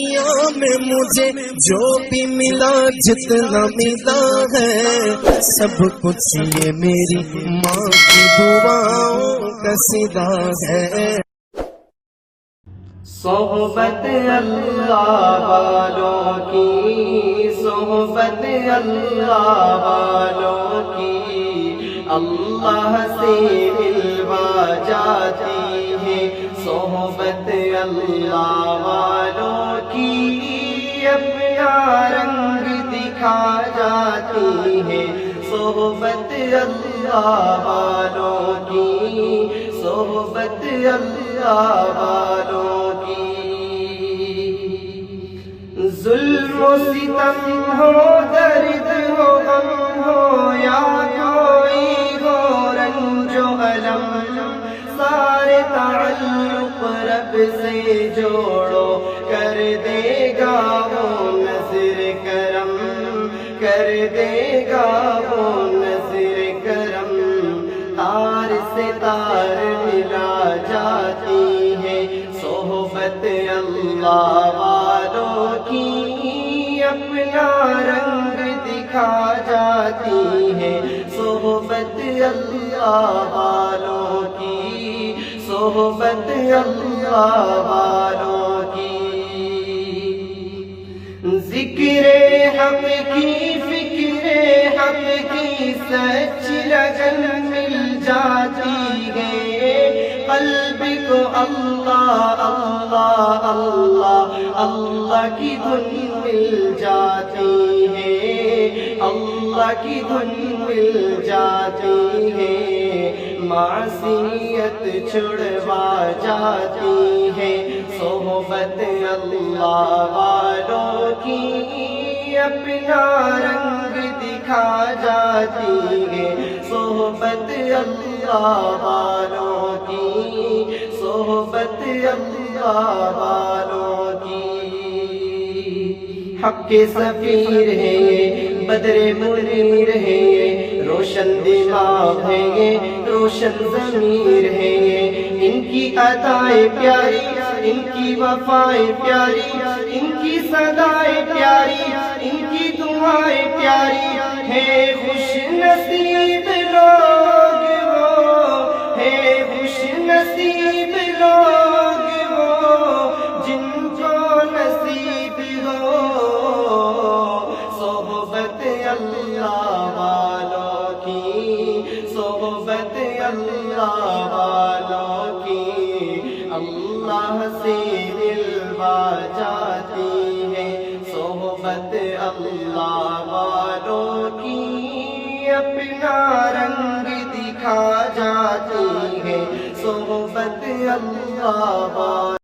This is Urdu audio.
دنیا میں مجھے جو بھی ملا جتنا ملا ہے سب کچھ یہ میری ماں کی دعاؤں کا صدا ہے۔ صحبت اللہ والوں کی، صحبت اللہ والوں کی اللہ سے ملوا جاتی ہے۔ صحبت اللہ والوں کی اپنا رنگ دکھا جاتی ہے۔ صحبت اللہ والوں کی، صحبت اللہ والوں کی۔ ظلم و ستم ہو، درد ہو، غم ہو یا کوئی ہو رنج و الم، سارے تعلق رب سے جوڑو، کر دے گا وہ نظر کرم، کر دے گا وہ نظر کرم۔ تار سے تار ملا جاتی ہے صحبت اللہ والوں کی، اپنا رنگ دکھا جاتی ہے صحبت اللہ والوں کی، صحبت اللہ والوں کی۔ ذکر حق کی، فکر حق کی سچ لگن مل جاتی ہے، قلب کو اللہ اللہ اللہ اللہ کی دھن مل جاتی ہے، اللہ کی دھن مل جاتی ہے، معصیت چھڑوا جاتی ہے صحبت اللہ والوں کی، اپنا رنگ دکھا جاتی ہے صحبت اللہ والوں کی، صحبت اللہ والوں کی۔ حق کے سفیر ہیں یہ، بدر منیر ہیں یہ، روشن دماغ ہیں یہ، روشن ضمیر ہیں یہ، ان کی ادائیں پیاری، ان کی وفائیں پیاری، ان کی صدائیں پیاری، ان کی دعائیں پیاری ہے۔ خوش نصیب لوگ وہ ہے، خوش نصیب لوگ وہ جن کو نصیب ہو صحبت اللہ والوں کی، صحبت اللہ والوں کی اللہ سے ملوا جاتی ہے صحبت اللہ والوں کی، اپنا رنگ دکھا جاتی ہے صحبت اللہ والوں